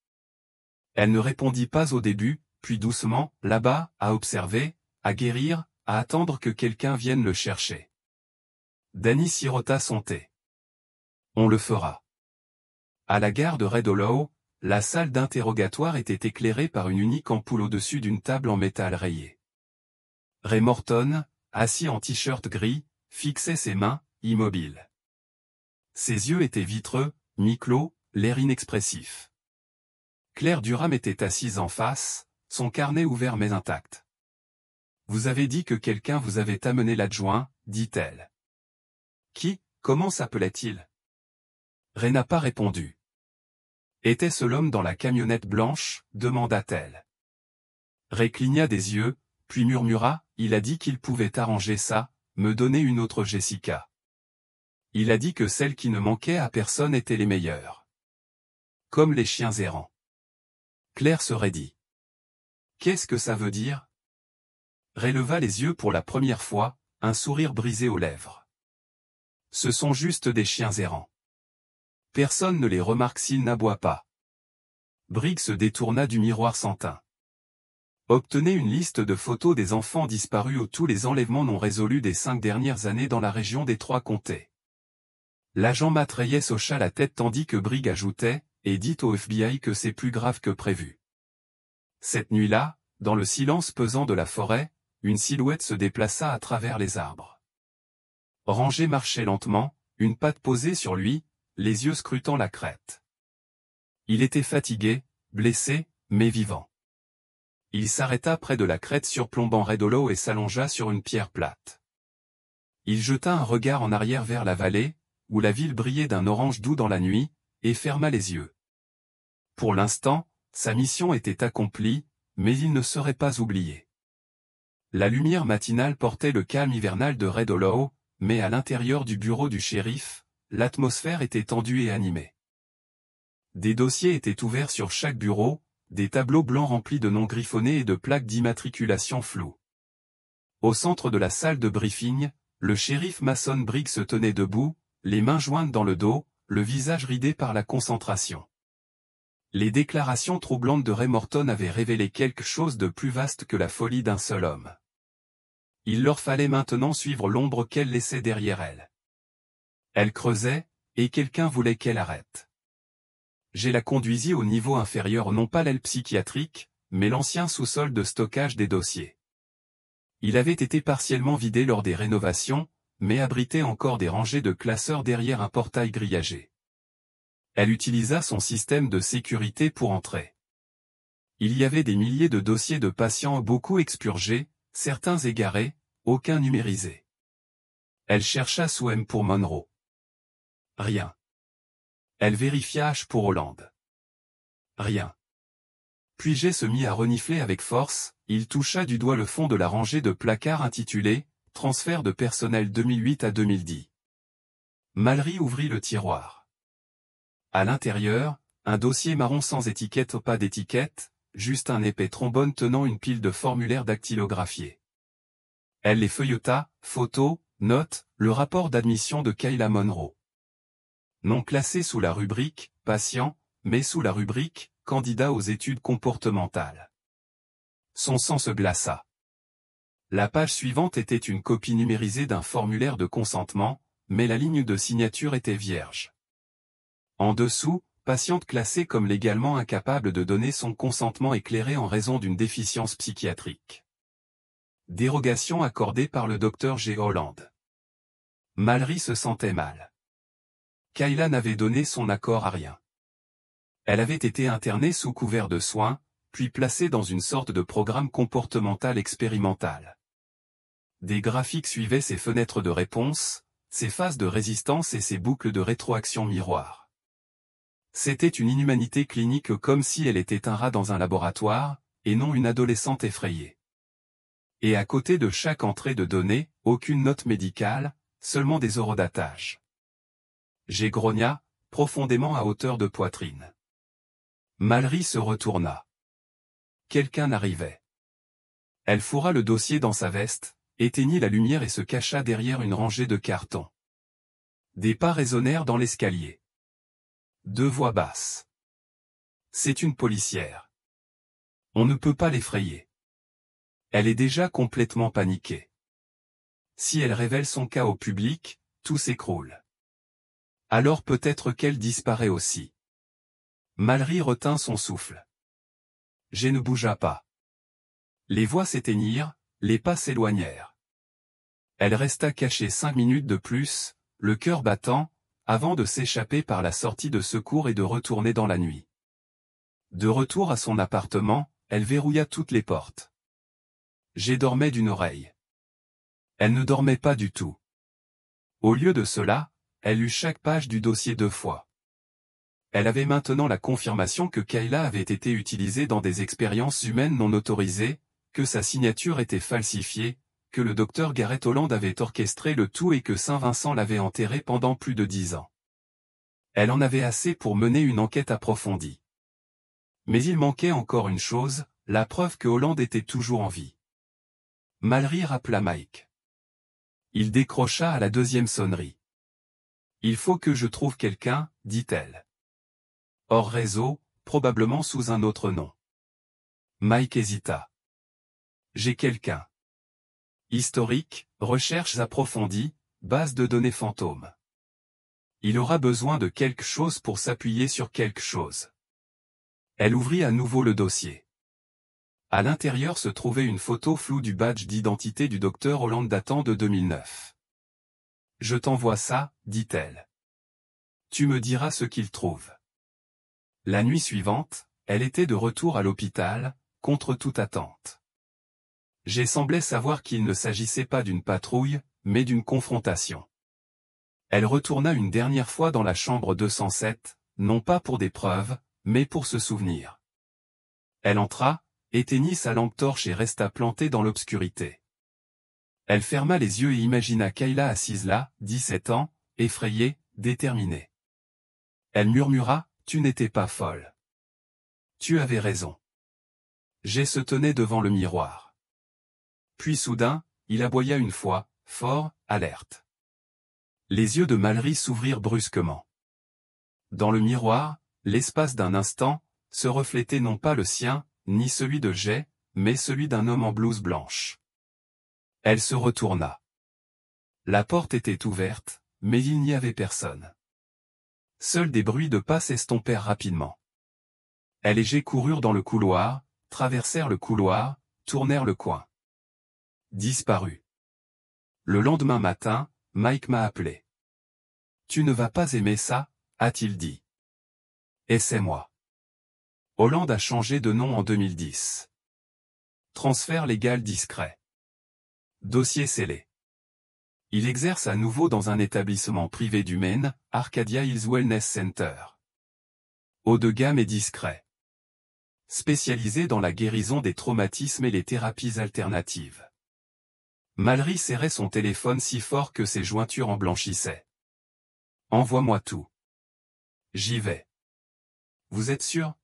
Elle ne répondit pas au début, puis doucement, là-bas, à observer, à guérir, à attendre que quelqu'un vienne le chercher. Danny sirota son thé. On le fera. À la gare de Red Hollow, la salle d'interrogatoire était éclairée par une unique ampoule au-dessus d'une table en métal rayée. Ray Morton, assis en t-shirt gris, fixait ses mains, immobile. Ses yeux étaient vitreux, mi-clos, l'air inexpressif. Claire Durham était assise en face, son carnet ouvert mais intact. « Vous avez dit que quelqu'un vous avait amené l'adjoint, dit-elle. Qui, comment s'appelait-il? Ray n'a pas répondu. Était-ce l'homme dans la camionnette blanche, demanda-t-elle. Ray cligna des yeux, puis murmura, il a dit qu'il pouvait arranger ça, me donner une autre Jessica. Il a dit que celles qui ne manquaient à personne étaient les meilleures. Comme les chiens errants. Claire se raidit. Qu'est-ce que ça veut dire? Ray leva les yeux pour la première fois, un sourire brisé aux lèvres. Ce sont juste des chiens errants. Personne ne les remarque s'ils n'aboient pas. Briggs se détourna du miroir sans teint. Obtenez une liste de photos des enfants disparus ou tous les enlèvements non résolus des 5 dernières années dans la région des 3 comtés. L'agent Matt Reyes hocha la tête tandis que Briggs ajoutait, et dit au FBI que c'est plus grave que prévu. Cette nuit-là, dans le silence pesant de la forêt, une silhouette se déplaça à travers les arbres. Ranger marchait lentement, une patte posée sur lui, les yeux scrutant la crête. Il était fatigué, blessé, mais vivant. Il s'arrêta près de la crête surplombant Red Hollow et s'allongea sur une pierre plate. Il jeta un regard en arrière vers la vallée, où la ville brillait d'un orange doux dans la nuit, et ferma les yeux. Pour l'instant, sa mission était accomplie, mais il ne serait pas oublié. La lumière matinale portait le calme hivernal de Red Hollow, mais à l'intérieur du bureau du shérif, l'atmosphère était tendue et animée. Des dossiers étaient ouverts sur chaque bureau, des tableaux blancs remplis de noms griffonnés et de plaques d'immatriculation floues. Au centre de la salle de briefing, le shérif Mason Briggs se tenait debout, les mains jointes dans le dos, le visage ridé par la concentration. Les déclarations troublantes de Ray Morton avaient révélé quelque chose de plus vaste que la folie d'un seul homme. Il leur fallait maintenant suivre l'ombre qu'elle laissait derrière elle. Elle creusait, et quelqu'un voulait qu'elle arrête. Je la conduisis au niveau inférieur, non pas l'aile psychiatrique, mais l'ancien sous-sol de stockage des dossiers. Il avait été partiellement vidé lors des rénovations, mais abritait encore des rangées de classeurs derrière un portail grillagé. Elle utilisa son système de sécurité pour entrer. Il y avait des milliers de dossiers de patients, beaucoup expurgés, certains égarés, aucun numérisé. Elle chercha sous M pour Monroe. Rien. Elle vérifia H pour Hollande. Rien. Puis G se mit à renifler avec force, il toucha du doigt le fond de la rangée de placards intitulée « Transfert de personnel 2008 à 2010 ». Mallory ouvrit le tiroir. À l'intérieur, un dossier marron sans étiquette, pas d'étiquette, juste un épais trombone tenant une pile de formulaires dactylographiés. Elle les feuilleta, photos, notes, le rapport d'admission de Kayla Monroe. Non classé sous la rubrique « Patient », mais sous la rubrique « Candidat aux études comportementales ». Son sang se glaça. La page suivante était une copie numérisée d'un formulaire de consentement, mais la ligne de signature était vierge. En dessous, patiente classée comme légalement incapable de donner son consentement éclairé en raison d'une déficience psychiatrique. Dérogation accordée par le docteur G. Hollande. Mallory se sentait mal. Kayla n'avait donné son accord à rien. Elle avait été internée sous couvert de soins, puis placée dans une sorte de programme comportemental expérimental. Des graphiques suivaient ses fenêtres de réponse, ses phases de résistance et ses boucles de rétroaction miroir. C'était une inhumanité clinique, comme si elle était un rat dans un laboratoire, et non une adolescente effrayée. Et à côté de chaque entrée de données, aucune note médicale, seulement des horodatage. J'ai grogna, profondément à hauteur de poitrine. Mallory se retourna. Quelqu'un arrivait. Elle fourra le dossier dans sa veste, éteignit la lumière et se cacha derrière une rangée de cartons. Des pas résonnèrent dans l'escalier. Deux voix basses. C'est une policière. On ne peut pas l'effrayer. Elle est déjà complètement paniquée. Si elle révèle son cas au public, tout s'écroule. Alors peut-être qu'elle disparaît aussi. Mallory retint son souffle. G ne bougea pas. Les voix s'éteignirent, les pas s'éloignèrent. Elle resta cachée 5 minutes de plus, le cœur battant, avant de s'échapper par la sortie de secours et de retourner dans la nuit. De retour à son appartement, elle verrouilla toutes les portes. G dormait d'une oreille. Elle ne dormait pas du tout. Au lieu de cela, elle lut chaque page du dossier 2 fois. Elle avait maintenant la confirmation que Kayla avait été utilisée dans des expériences humaines non autorisées, que sa signature était falsifiée, que le docteur Garrett Holland avait orchestré le tout et que Saint-Vincent l'avait enterré pendant plus de 10 ans. Elle en avait assez pour mener une enquête approfondie. Mais il manquait encore une chose, la preuve que Holland était toujours en vie. Mallory rappela Mike. Il décrocha à la 2e sonnerie. Il faut que je trouve quelqu'un, dit-elle. Hors réseau, probablement sous un autre nom. Mike hésita. J'ai quelqu'un. Historique, recherches approfondies, base de données fantômes. Il aura besoin de quelque chose pour s'appuyer sur quelque chose. Elle ouvrit à nouveau le dossier. À l'intérieur se trouvait une photo floue du badge d'identité du docteur Holland datant de 2009. Je t'envoie ça, dit-elle. Tu me diras ce qu'il trouve. La nuit suivante, elle était de retour à l'hôpital, contre toute attente. J'ai semblé savoir qu'il ne s'agissait pas d'une patrouille, mais d'une confrontation. Elle retourna une dernière fois dans la chambre 207, non pas pour des preuves, mais pour se souvenir. Elle entra, éteignit sa lampe torche et resta plantée dans l'obscurité. Elle ferma les yeux et imagina Kayla assise là, 17 ans, effrayée, déterminée. Elle murmura, « Tu n'étais pas folle. Tu avais raison. » Jay se tenait devant le miroir. Puis soudain, il aboya une fois, fort, alerte. Les yeux de Mallory s'ouvrirent brusquement. Dans le miroir, l'espace d'un instant, se reflétait non pas le sien, ni celui de Jay, mais celui d'un homme en blouse blanche. Elle se retourna. La porte était ouverte, mais il n'y avait personne. Seuls des bruits de pas s'estompèrent rapidement. Elle et Jay coururent dans le couloir, traversèrent le couloir, tournèrent le coin. Disparu. Le lendemain matin, Mike m'a appelé. « Tu ne vas pas aimer ça ?» a-t-il dit. « Et c'est moi. » Holland a changé de nom en 2010. Transfert légal discret. Dossier scellé. Il exerce à nouveau dans un établissement privé du Maine, Arcadia Hills Wellness Center. Haut de gamme et discret. Spécialisé dans la guérison des traumatismes et les thérapies alternatives. Mallory serrait son téléphone si fort que ses jointures en blanchissaient. « Envoie-moi tout. J'y vais. »« Vous êtes sûr ?»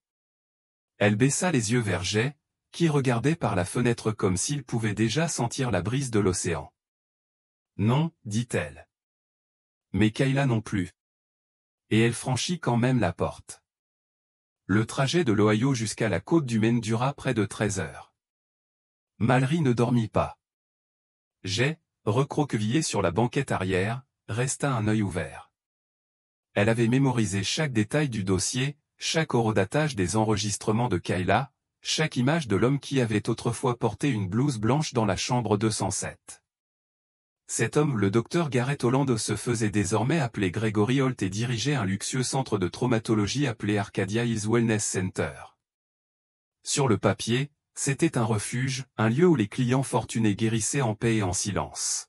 Elle baissa les yeux vers Jay, qui regardait par la fenêtre comme s'il pouvait déjà sentir la brise de l'océan. « Non, dit-elle. Mais Kayla non plus. » Et elle franchit quand même la porte. Le trajet de l'Ohio jusqu'à la côte du Maine dura près de 13 heures. Mallory ne dormit pas. Jay, recroquevillé sur la banquette arrière, resta un œil ouvert. Elle avait mémorisé chaque détail du dossier, chaque horodatage des enregistrements de Kayla, chaque image de l'homme qui avait autrefois porté une blouse blanche dans la chambre 207. Cet homme, le docteur Garrett Holland, se faisait désormais appeler Gregory Holt et dirigeait un luxueux centre de traumatologie appelé Arcadia Hills Wellness Center. Sur le papier, c'était un refuge, un lieu où les clients fortunés guérissaient en paix et en silence.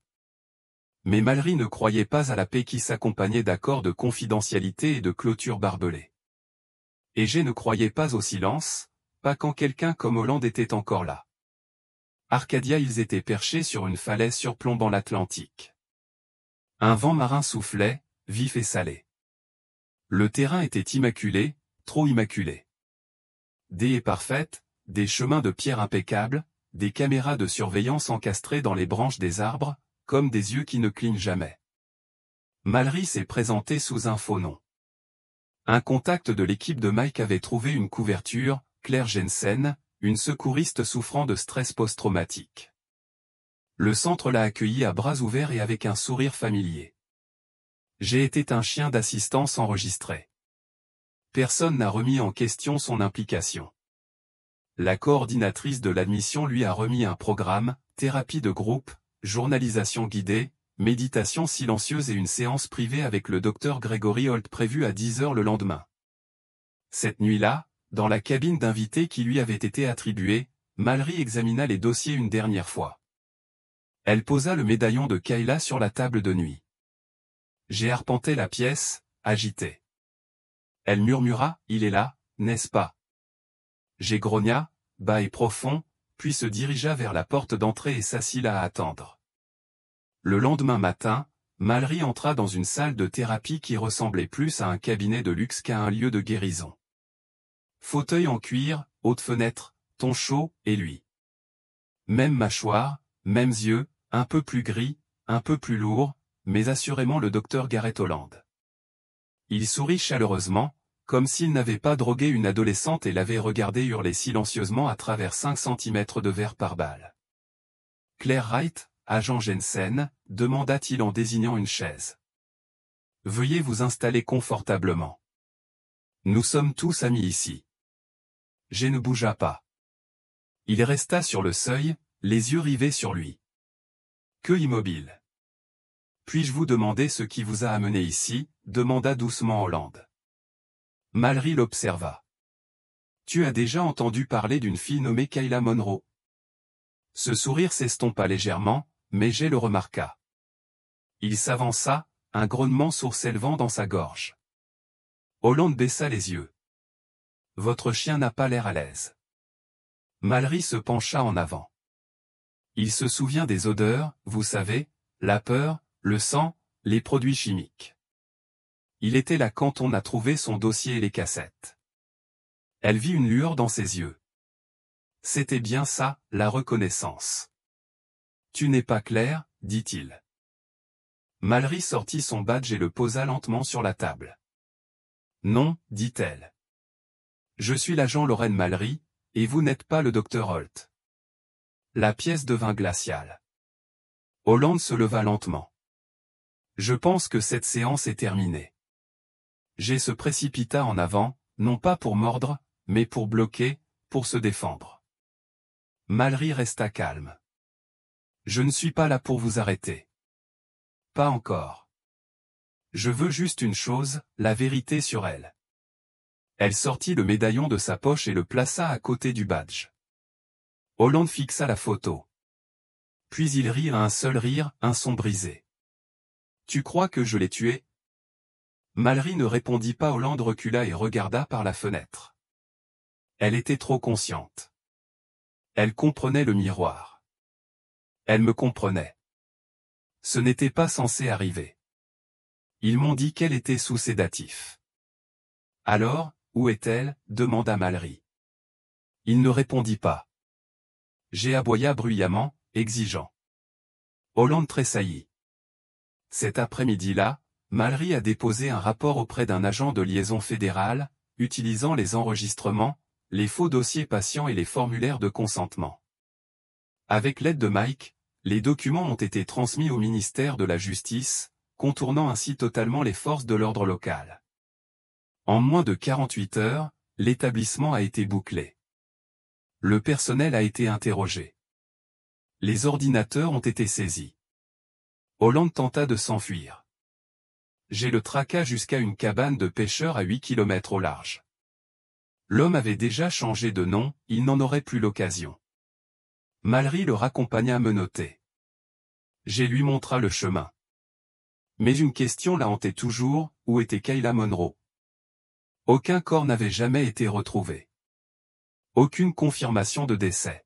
Mais Mallory ne croyait pas à la paix qui s'accompagnait d'accords de confidentialité et de clôtures barbelées. Et Jay ne croyait pas au silence, pas quand quelqu'un comme Holland était encore là. Arcadia, ils étaient perchés sur une falaise surplombant l'Atlantique. Un vent marin soufflait, vif et salé. Le terrain était immaculé, trop immaculé. Des haies parfaites, des chemins de pierre impeccables, des caméras de surveillance encastrées dans les branches des arbres, comme des yeux qui ne clignent jamais. Mallory s'est présenté sous un faux nom. Un contact de l'équipe de Mike avait trouvé une couverture, Claire Jensen, une secouriste souffrant de stress post-traumatique. Le centre l'a accueillie à bras ouverts et avec un sourire familier. J'ai été un chien d'assistance enregistré. Personne n'a remis en question son implication. La coordinatrice de l'admission lui a remis un programme, thérapie de groupe, journalisation guidée, méditation silencieuse et une séance privée avec le docteur Gregory Holt prévue à 10 heures le lendemain. Cette nuit-là, dans la cabine d'invité qui lui avait été attribuée, Mallory examina les dossiers une dernière fois. Elle posa le médaillon de Kayla sur la table de nuit. J'ai arpenté la pièce, agité. Elle murmura, « Il est là, n'est-ce pas ?» J'ai grogna, bas et profond, puis se dirigea vers la porte d'entrée et s'assit là à attendre. Le lendemain matin, Mallory entra dans une salle de thérapie qui ressemblait plus à un cabinet de luxe qu'à un lieu de guérison. Fauteuil en cuir, haute fenêtre, ton chaud, et lui. Même mâchoire, mêmes yeux, un peu plus gris, un peu plus lourd, mais assurément le docteur Garrett Holland. Il sourit chaleureusement, comme s'il n'avait pas drogué une adolescente et l'avait regardée hurler silencieusement à travers 5 cm de verre par balle. Claire Wright, agent Jensen, demanda-t-il en désignant une chaise. Veuillez vous installer confortablement. Nous sommes tous amis ici. Jay ne bougea pas. Il resta sur le seuil, les yeux rivés sur lui. Que immobile. Puis-je vous demander ce qui vous a amené ici, demanda doucement Holland. Mallory l'observa. Tu as déjà entendu parler d'une fille nommée Kayla Monroe? Ce sourire s'estompa légèrement, mais Jay le remarqua. Il s'avança, un grognement sourd s'élevant dans sa gorge. Holland baissa les yeux. Votre chien n'a pas l'air à l'aise. Mallory se pencha en avant. Il se souvient des odeurs, vous savez, la peur, le sang, les produits chimiques. Il était là quand on a trouvé son dossier et les cassettes. Elle vit une lueur dans ses yeux. C'était bien ça, la reconnaissance. Tu n'es pas clair, dit-il. Mallory sortit son badge et le posa lentement sur la table. Non, dit-elle. Je suis l'agent Lorraine Mallory, et vous n'êtes pas le docteur Holt. La pièce devint glaciale. Holland se leva lentement. Je pense que cette séance est terminée. Jay se précipita en avant, non pas pour mordre, mais pour bloquer, pour se défendre. Mallory resta calme. Je ne suis pas là pour vous arrêter. Pas encore. Je veux juste une chose, la vérité sur elle. Elle sortit le médaillon de sa poche et le plaça à côté du badge. Holland fixa la photo. Puis il rit à un seul rire, un son brisé. Tu crois que je l'ai tué? Mallory ne répondit pas. Holland recula et regarda par la fenêtre. Elle était trop consciente. Elle comprenait le miroir. Elle me comprenait. Ce n'était pas censé arriver. Ils m'ont dit qu'elle était sous sédatif. Alors, où est-elle? Demanda Mallory. Il ne répondit pas. Jay aboya bruyamment, exigeant. Holland tressaillit. Cet après-midi-là, Mallory a déposé un rapport auprès d'un agent de liaison fédéral, utilisant les enregistrements, les faux dossiers patients et les formulaires de consentement. Avec l'aide de Mike, les documents ont été transmis au ministère de la Justice, contournant ainsi totalement les forces de l'ordre local. En moins de 48 heures, l'établissement a été bouclé. Le personnel a été interrogé. Les ordinateurs ont été saisis. Holland tenta de s'enfuir. Jay le traqua jusqu'à une cabane de pêcheurs à 8 km au large. L'homme avait déjà changé de nom, il n'en aurait plus l'occasion. Mallory le raccompagna menotté. Jay lui montra le chemin. Mais une question la hantait toujours, où était Kayla Monroe? Aucun corps n'avait jamais été retrouvé. Aucune confirmation de décès.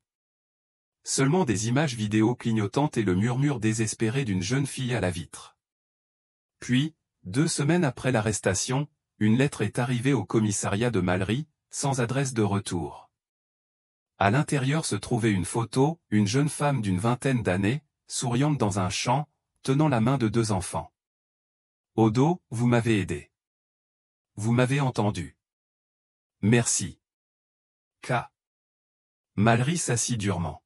Seulement des images vidéo clignotantes et le murmure désespéré d'une jeune fille à la vitre. Puis, 2 semaines après l'arrestation, une lettre est arrivée au commissariat de Mallory, sans adresse de retour. À l'intérieur se trouvait une photo, une jeune femme d'une vingtaine d'années, souriante dans un champ, tenant la main de 2 enfants. Au dos, vous m'avez aidé. Vous m'avez entendu. Merci. K. Mallory s'assit durement.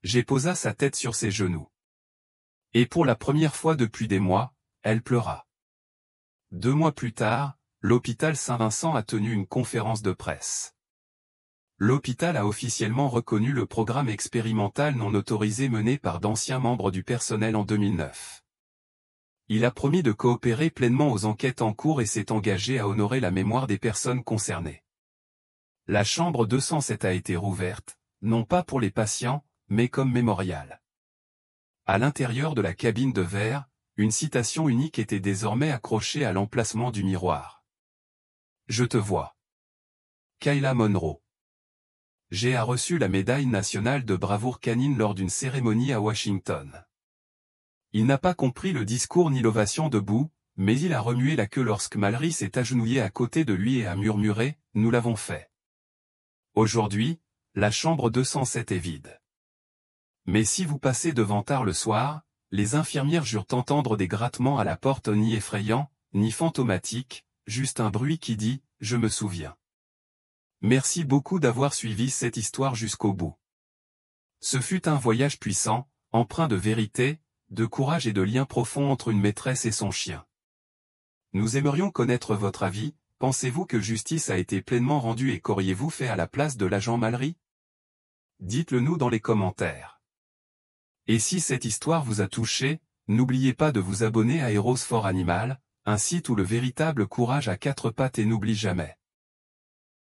Jay posa sa tête sur ses genoux. Et pour la première fois depuis des mois, elle pleura. 2 mois plus tard, l'hôpital Saint-Vincent a tenu une conférence de presse. L'hôpital a officiellement reconnu le programme expérimental non autorisé mené par d'anciens membres du personnel en 2009. Il a promis de coopérer pleinement aux enquêtes en cours et s'est engagé à honorer la mémoire des personnes concernées. La chambre 207 a été rouverte, non pas pour les patients, mais comme mémorial. À l'intérieur de la cabine de verre, une citation unique était désormais accrochée à l'emplacement du miroir. Je te vois. Kayla Monroe. Jay a reçu la médaille nationale de bravoure canine lors d'une cérémonie à Washington. Il n'a pas compris le discours ni l'ovation debout, mais il a remué la queue lorsque Mallory s'est agenouillé à côté de lui et a murmuré « Nous l'avons fait ». Aujourd'hui, la chambre 207 est vide. Mais si vous passez devant tard le soir, les infirmières jurent entendre des grattements à la porte ni effrayants, ni fantomatiques, juste un bruit qui dit « Je me souviens ». Merci beaucoup d'avoir suivi cette histoire jusqu'au bout. Ce fut un voyage puissant, empreint de vérité, de courage et de liens profonds entre une maîtresse et son chien. Nous aimerions connaître votre avis, pensez-vous que justice a été pleinement rendue et qu'auriez-vous fait à la place de l'agent Mallory? Dites-le nous dans les commentaires. Et si cette histoire vous a touché, n'oubliez pas de vous abonner à Heroes for Animal, un site où le véritable courage à 4 pattes et n'oublie jamais.